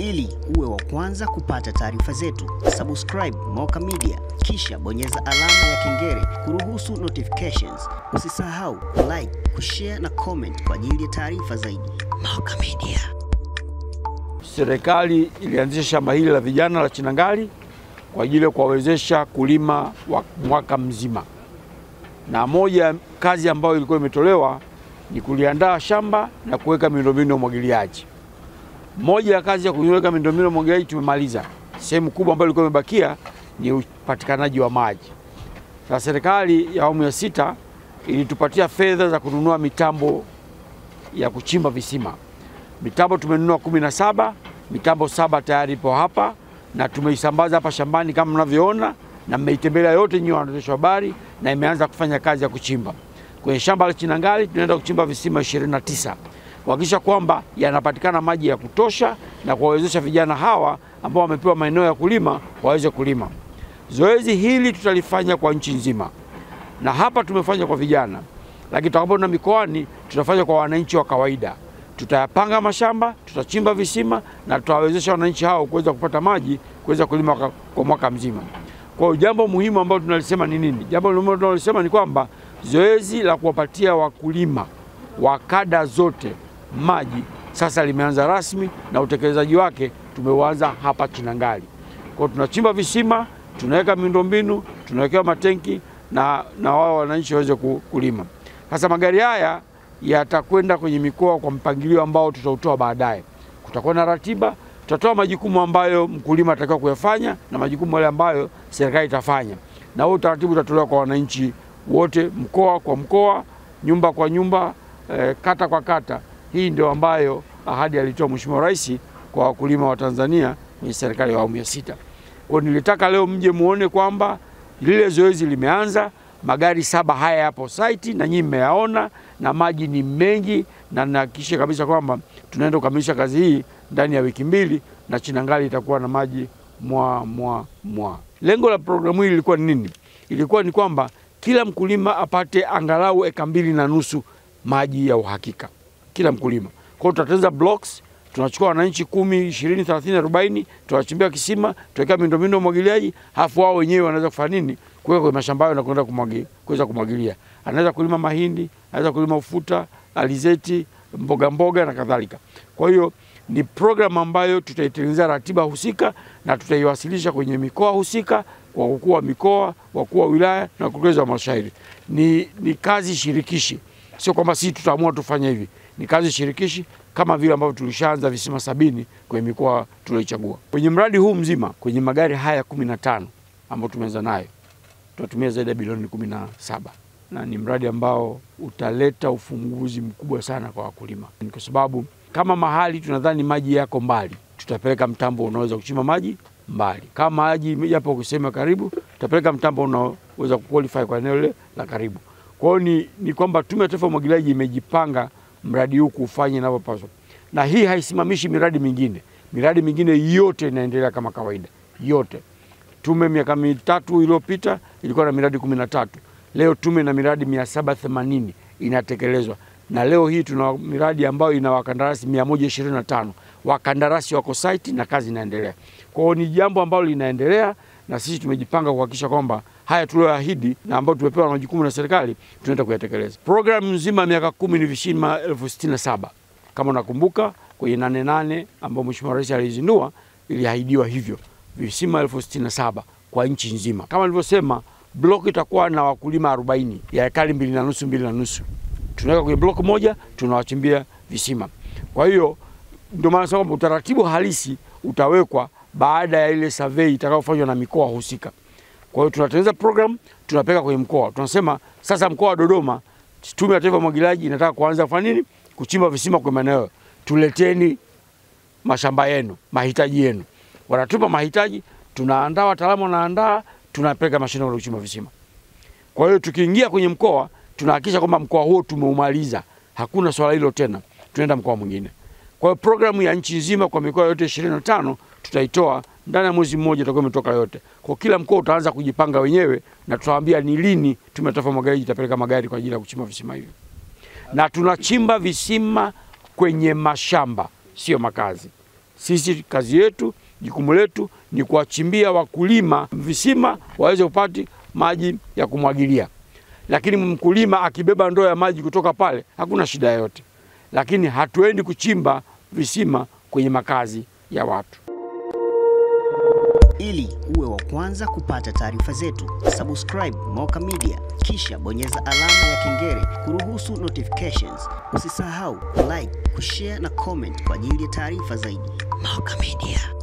Ili uwe wa kwanza kupata taarifa zetu, subscribe Moka Media, kisha bonyeza alama ya kengele kuruhusu notifications. Usisahau like, kushare na comment kwa ajili ya taarifa zaidi. Moka Media. Serikali ilianzisha shamba hili la vijana la Chinangali kwa ajili ya kuwawezesha kulima mwaka mzima. Na moja kazi ambayo ilikuwa imetolewa ni kuliandaa shamba na kuweka miundombinu ya umwagiliaji. Moja ya kazi ya kuweka miundombinu ya umwagiliaji tumemaliza. Sehemu kubwa ambayo ilikuwa imebakia ni upatikanaji wa maji. Sasa serikali ya awamu ya 6 ilitupatia fedha za kununua mitambo ya kuchimba visima. Mitambo tumenunua 17, mitambo 7 tayari ipo hapa na tumeisambaza hapa shambani kama mnavyoona, na mmeitembelea yote nyinyi waandishi wa habari, na imeanza kufanya kazi ya kuchimba. Kwenye shamba la Chinangali tunaenda kuchimba visima 29 kuhakikisha kwamba yanapatikana maji ya kutosha na kuwawezesha vijana hawa ambao wamepewa maeneo ya kulima waweze kulima. Zoezi hili tutalifanya kwa nchi nzima. Na hapa tumefanya kwa vijana, lakini tutakapoenda mikoani tutafanya kwa wananchi wa kawaida. Tutayapanga mashamba, tutachimba visima na tutawawezesha wananchi hao kuweza kupata maji, kuweza kulima kwa mwaka mzima. Kwa hiyo jambo muhimu ambalo tunalisema ni nini? Jambo muhimu tunalisema ni kwamba zoezi la kuwapatia wakulima wa kada zote maji sasa limeanza rasmi, na utekelezaji wake tumeuanza hapa Chinangali. Kwa hiyo tunachimba visima, tunaweka miundombinu, tunawekea matenki na wao wananchi waweze kulima. Sasa magari haya yatakwenda kwenye mikoa kwa mpangilio ambao tutautoa baadaye. Kutakuwa na ratiba, tutatoa majukumu ambayo mkulima atakiwa kuyafanya na majukumu yale ambayo serikali itafanya. Na huo utaratibu utatolewa kwa wananchi wote, mkoa kwa mkoa, nyumba kwa nyumba, kata kwa kata. Hii ndio ambayo ahadi alitoa Mheshimiwa Rais kwa wakulima wa Tanzania kwenye serikali ya awamu ya 6. Kwa nilitaka leo mje muone kwamba lile zoezi limeanza. Magari 7 haya hapo site na nyinyi mmeyaona, na maji ni mengi, na nahakikisha kabisa kwamba tunaenda kukamilisha kazi hii ndani ya wiki 2 na Chinangali itakuwa na maji mwa. Lengo la programu hii lilikuwa ni nini? Ilikuwa ni kwamba kila mkulima apate angalau eka 2.5 maji ya uhakika. Kila mkulima. Kwa hiyo tutatengeneza blocks, tunachukua wananchi 10, 20, 30, 40, tunachimbia kisima, tuweka miundombinu ya umwagiliaji, halafu wao wenyewe wanaweza kufanya nini? Kuweka kwenye mashamba yao na kwenda kuweza kumwagilia. Anaweza kulima mahindi, anaweza kulima ufuta, alizeti, mboga na kadhalika. Kwa hiyo ni program ambayo tutaitengeneza ratiba husika na tutaiwasilisha kwenye mikoa husika kwa wakuu wa mikoa, wakuu wa wilaya na wakurugenzi wa halmashauri. Ni kazi shirikishi. Sio kwamba sisi tutaamua tufanye hivi. Ni kazi shirikishi kama vile ambavyo tulishaanza visima 70 kwenye mikoa tuliochagua. Kwenye mradi huu mzima, kwenye magari haya 15 ambao tumeanza nayo, tutatumia zaidi ya bilioni 17. Na ni mradi ambao utaleta ufunguzi mkubwa sana kwa wakulima. Kwa sababu kama mahali tunadhani maji yako mbali, tutapeleka mtambo unaweza kuchimba maji mbali. Kama maji yapo kusema karibu, tutapeleka mtambo unaweza kuqualify kwa eneo lile la karibu. Kwa hiyo ni kwamba Tume ya Taifa ya Umwagiliaji imejipanga mradi huu kufanya inavyopaswa. Na hii haisimamishi miradi mingine. Miradi mingine yote inaendelea kama kawaida. Yote. Tume miaka 3 iliyopita ilikuwa na miradi 13. Leo tume na miradi 780 inatekelezwa. Na leo hii tuna miradi ambayo ina wakandarasi 125. Wakandarasi wako site na kazi inaendelea. Kwa hiyo ni jambo ambalo linaendelea, na sisi tumejipanga kuhakikisha kwamba haya tulioahidi na ambao tumepewa majukumu na serikali tunaenda kuyatekeleza. Programu nzima miaka 10 ni visima 67. Kama unakumbuka kwenye 88 ambao Mheshimiwa Rais alizindua, iliahidiwa hivyo. Visima 67 kwa nchi nzima. Kama nilivyosema, block itakuwa na wakulima 40 ya ekari 2.5. Tunaweka kwenye block moja, tunawachimbia visima. Kwa hiyo ndio maana sasa kwamba utaratibu halisi utawekwa baada ya ile survey itakayofanywa na mikoa husika. Kwa hiyo tunatengeneza program, tunapeka kwenye mkoa. Tunasema sasa mkoa wa Dodoma, Tume ya Taifa ya Umwagiliaji inataka kuanza kufanya nini? Kuchimba visima kwa maeneo. Tuleteni mashamba yenu, mahitaji yenu. Wanatupa mahitaji, tunaandaa, wataalamu wanaandaa, tunapeleka mashine kwa kuchimba visima. Kwa hiyo tukiingia kwenye mkoa, tunahakikisha kwamba mkoa huo tumeumaliza. Hakuna swala hilo tena. Tunaenda mkoa mwingine. Kwa hiyo programu ya nchi nzima kwa mikoa yote 25 tutaitoa ndani ya mwezi mmoja, itakuwa imetoka yote. Kwa kila mkoa utaanza kujipanga wenyewe, na tutawaambia ni lini Tume ya Taifa ya Umwagiliaji itapeleka magari kwa ajili ya kuchimba visima hivyo. Na tunachimba visima kwenye mashamba, sio makazi. Sisi kazi yetu, jukumu letu ni kuwachimbia wakulima visima waweze kupata maji ya kumwagilia. Lakini mkulima akibeba ndoo ya maji kutoka pale, hakuna shida yoyote. Lakini hatuendi kuchimba visima kwenye makazi ya watu. Ili uwe wa kwanza kupata taarifa zetu, subscribe Moka Media, kisha bonyeza alama ya kengele kuruhusu notifications. Usisahau like, kushare na comment kwa ajili ya taarifa zaidi. Moka Media.